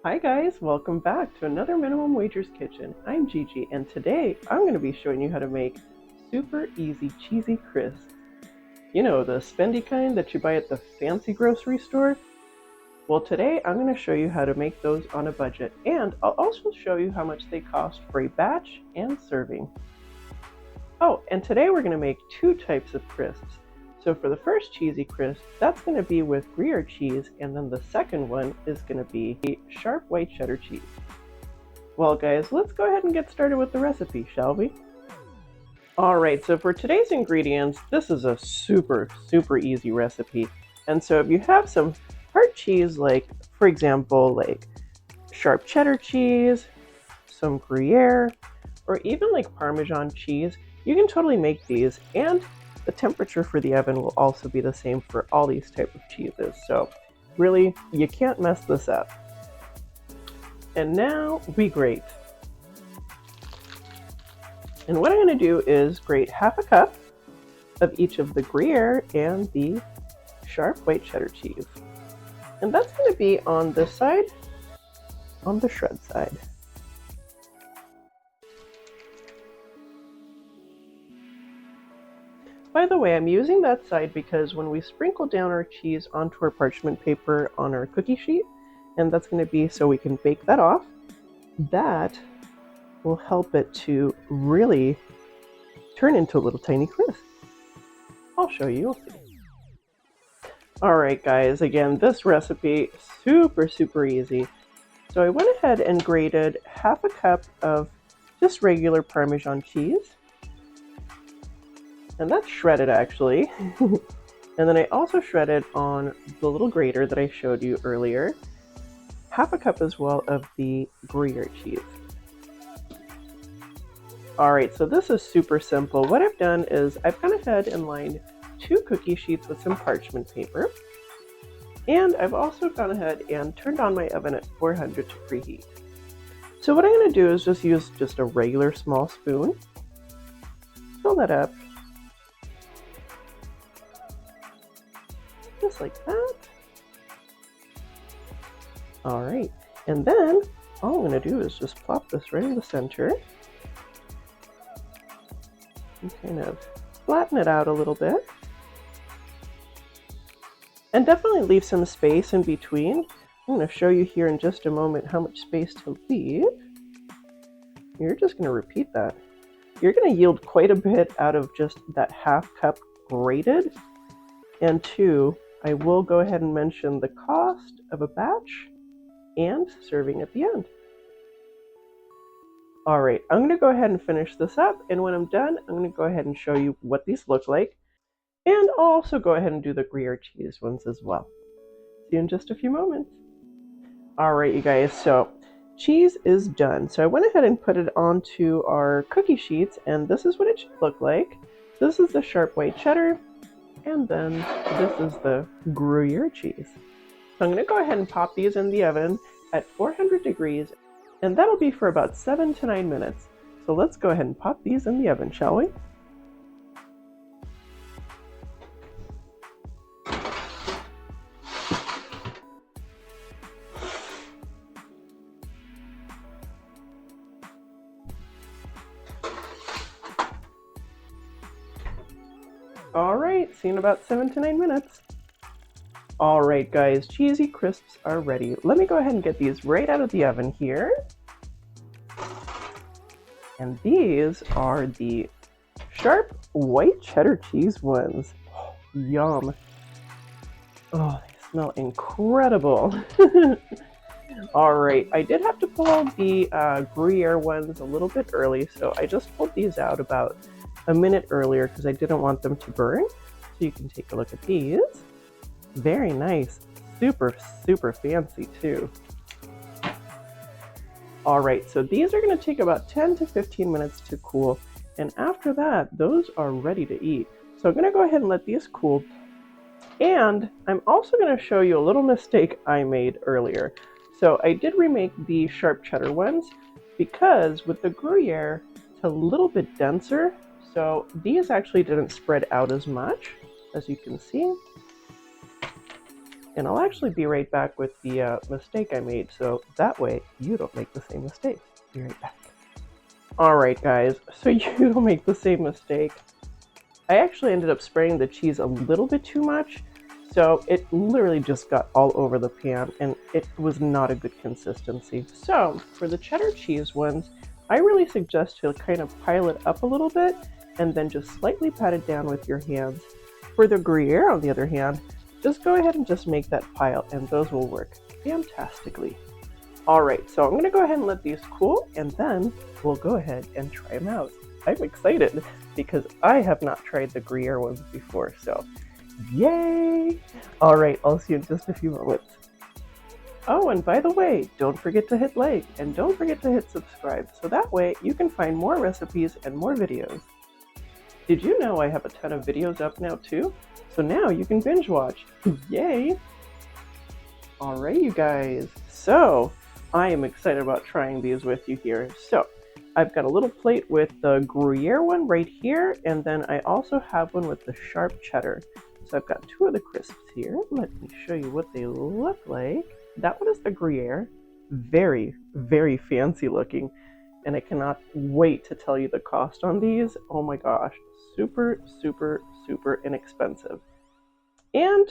Hi guys, welcome back to another Minimum Wagers Kitchen. I'm Gigi and today I'm going to be showing you how to make super easy cheesy crisps. You know, the spendy kind that you buy at the fancy grocery store? Well, today I'm going to show you how to make those on a budget, and I'll also show you how much they cost for a batch and serving. Oh, and today we're going to make two types of crisps. So for the first cheesy crisp, that's going to be with Gruyere cheese, and then the second one is going to be sharp white cheddar cheese. Well guys, let's go ahead and get started with the recipe, shall we? Alright, so for today's ingredients, this is a super easy recipe. And so if you have some hard cheese, like for example, like sharp cheddar cheese, some Gruyere, or even like Parmesan cheese, you can totally make these, and the temperature for the oven will also be the same for all these type of cheeses. So really, you can't mess this up. And now we grate. And what I'm going to do is grate half a cup of each of the Gruyere and the sharp white cheddar cheese. And that's going to be on this side, on the shred side. By the way, I'm using that side because when we sprinkle down our cheese onto our parchment paper on our cookie sheet, and that's going to be so we can bake that off, that will help it to really turn into a little tiny crisp. I'll show you, you'll see. Alright guys, again, this recipe, super easy. So I went ahead and grated half a cup of just regular Parmesan cheese. And that's shredded actually. And then I also shredded on the little grater that I showed you earlier, half a cup as well of the Gruyere cheese. Alright, so this is super simple. What I've done is I've gone ahead and lined 2 cookie sheets with some parchment paper. And I've also gone ahead and turned on my oven at 400 to preheat. So what I'm going to do is just use a regular small spoon. Fill that up. Just like that. Alright, and then all I'm going to do is just plop this right in the center and kind of flatten it out a little bit. And definitely leave some space in between. I'm going to show you here in just a moment how much space to leave. You're just going to repeat that. You're going to yield quite a bit out of just that half cup grated. And 2, I will go ahead and mention the cost of a batch and serving at the end. Alright, I'm going to go ahead and finish this up, and when I'm done, I'm going to go ahead and show you what these look like, and I'll also go ahead and do the Gruyere cheese ones as well. See you in just a few moments. Alright you guys, so cheese is done. So I went ahead and put it onto our cookie sheets, and this is what it should look like. This is the sharp white cheddar, and then this is the Gruyere cheese. So I'm going to go ahead and pop these in the oven at 400 degrees, and that'll be for about 7 to 9 minutes. So let's go ahead and pop these in the oven, shall we? Alright, see you in about 7 to 9 minutes. Alright guys, cheesy crisps are ready. Let me go ahead and get these right out of the oven here. And these are the sharp white cheddar cheese ones. Oh, yum. Oh, they smell incredible. Alright, I did have to pull the Gruyere ones a little bit early, so I just pulled these out about a minute earlier because I didn't want them to burn. So you can take a look at these. Very nice. Super fancy too. Alright, so these are going to take about 10 to 15 minutes to cool, and after that, those are ready to eat. So I'm going to go ahead and let these cool. And I'm also going to show you a little mistake I made earlier. So I did remake the sharp cheddar ones because with the Gruyere, it's a little bit denser. So these actually didn't spread out as much, as you can see. and I'll actually be right back with the mistake I made, so that way you don't make the same mistake. Be right back. Alright guys, so you don't make the same mistake. I actually ended up spraying the cheese a little bit too much, so it literally just got all over the pan and it was not a good consistency. So for the cheddar cheese ones, I really suggest to kind of pile it up a little bit and then just slightly pat it down with your hands. For the Gruyere, on the other hand, just go ahead and just make that pile and those will work fantastically. Alright, so I'm going to go ahead and let these cool and then we'll go ahead and try them out. I'm excited because I have not tried the Gruyere ones before, so yay! Alright, I'll see you in just a few moments. Oh, and by the way, don't forget to hit like and don't forget to hit subscribe so that way you can find more recipes and more videos. Did you know I have a ton of videos up now too? So now you can binge watch. Yay! Alright you guys, so I am excited about trying these with you here. So I've got a little plate with the Gruyere one right here, and then I also have one with the sharp cheddar. So I've got two of the crisps here. Let me show you what they look like. That one is the Gruyere. Very, very fancy looking, and I cannot wait to tell you the cost on these. Oh my gosh, super, super, super inexpensive. And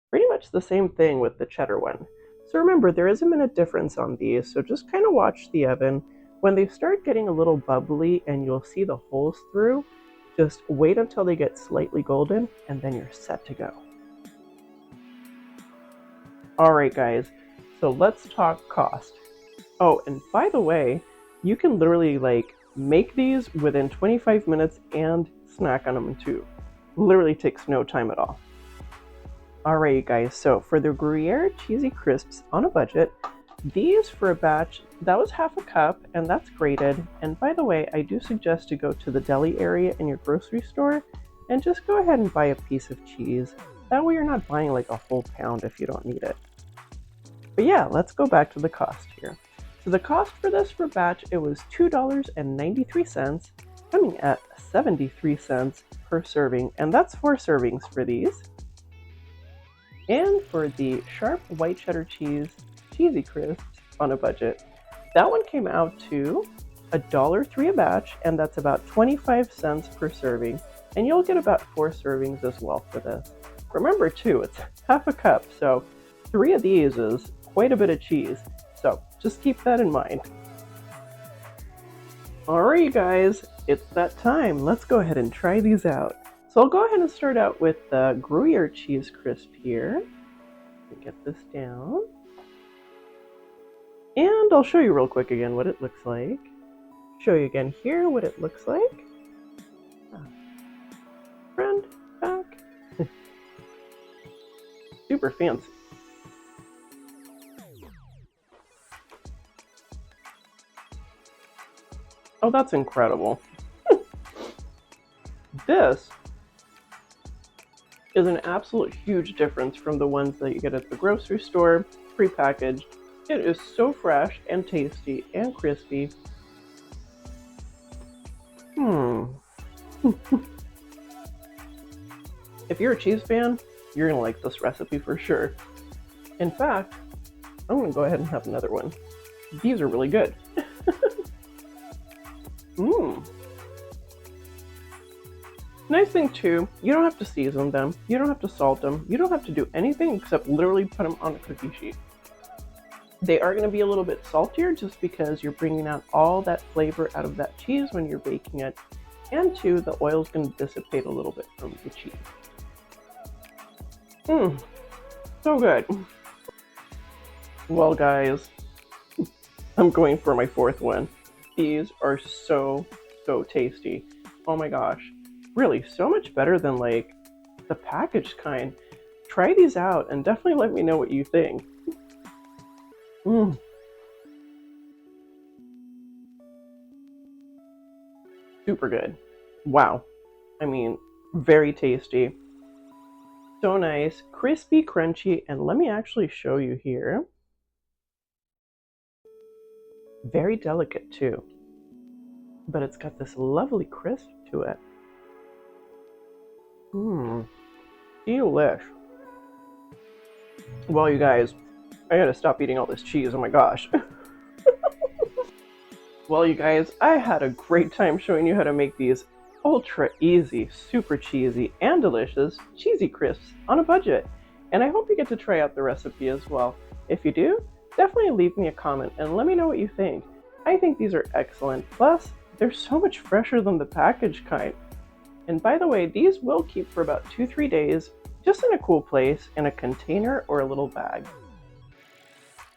pretty much the same thing with the cheddar one. So remember, there is a minute difference on these, so just kind of watch the oven. When they start getting a little bubbly and you'll see the holes through, just wait until they get slightly golden and then you're set to go. Alright guys, so let's talk cost. Oh, and by the way, you can literally make these within 25 minutes and snack on them too. Literally takes no time at all. Alright guys, so for the Gruyere cheesy crisps on a budget, these for a batch, that was half a cup and that's grated. And by the way, I do suggest to go to the deli area in your grocery store and just go ahead and buy a piece of cheese. That way you're not buying like a whole pound if you don't need it. But yeah, let's go back to the cost here. So the cost for this for batch, it was $2.93, coming at 73 cents per serving, and that's 4 servings for these. And for the sharp white cheddar cheese cheesy crisps on a budget, that one came out to $1.03 a batch, and that's about 25 cents per serving, and you'll get about 4 servings as well for this. Remember too, it's half a cup, so 3 of these is quite a bit of cheese, so just keep that in mind. Alright you guys, it's that time. Let's go ahead and try these out. So I'll go ahead and start out with the Gruyere cheese crisp here. Let me get this down. And I'll show you real quick again what it looks like. Show you again here what it looks like. Friend, back. Super fancy. Oh, that's incredible. This is an absolute huge difference from the ones that you get at the grocery store, prepackaged. It is so fresh and tasty and crispy. If you're a cheese fan, you're gonna like this recipe for sure. In fact, I'm gonna go ahead and have another one. These are really good. Nice thing too, you don't have to season them, you don't have to salt them, you don't have to do anything except literally put them on a cookie sheet. They are going to be a little bit saltier just because you're bringing out all that flavor out of that cheese when you're baking it, and two, the oil is going to dissipate a little bit from the cheese. So good. Well guys, I'm going for my 4th one. These are so tasty. Oh my gosh. Really, so much better than like the packaged kind. Try these out and definitely let me know what you think. Super good. Wow. I mean, very tasty. So nice, crispy, crunchy, and let me actually show you here. Very delicate too, but it's got this lovely crisp to it. Delish. Well, you guys, I gotta stop eating all this cheese. Oh my gosh. Well, you guys, I had a great time showing you how to make these ultra easy, super cheesy, and delicious cheesy crisps on a budget. And I hope you get to try out the recipe as well. If you do, definitely leave me a comment and let me know what you think. I think these are excellent. Plus, they're so much fresher than the packaged kind. And by the way, these will keep for about 2-3 days, just in a cool place in a container or a little bag.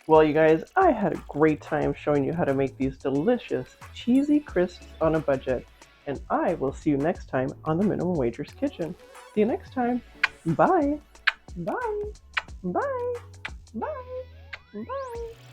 Well, you guys, I had a great time showing you how to make these delicious, cheesy crisps on a budget, and I will see you next time on the Minimum Wagers Kitchen. See you next time. Bye. Bye. Bye. Bye. Bye.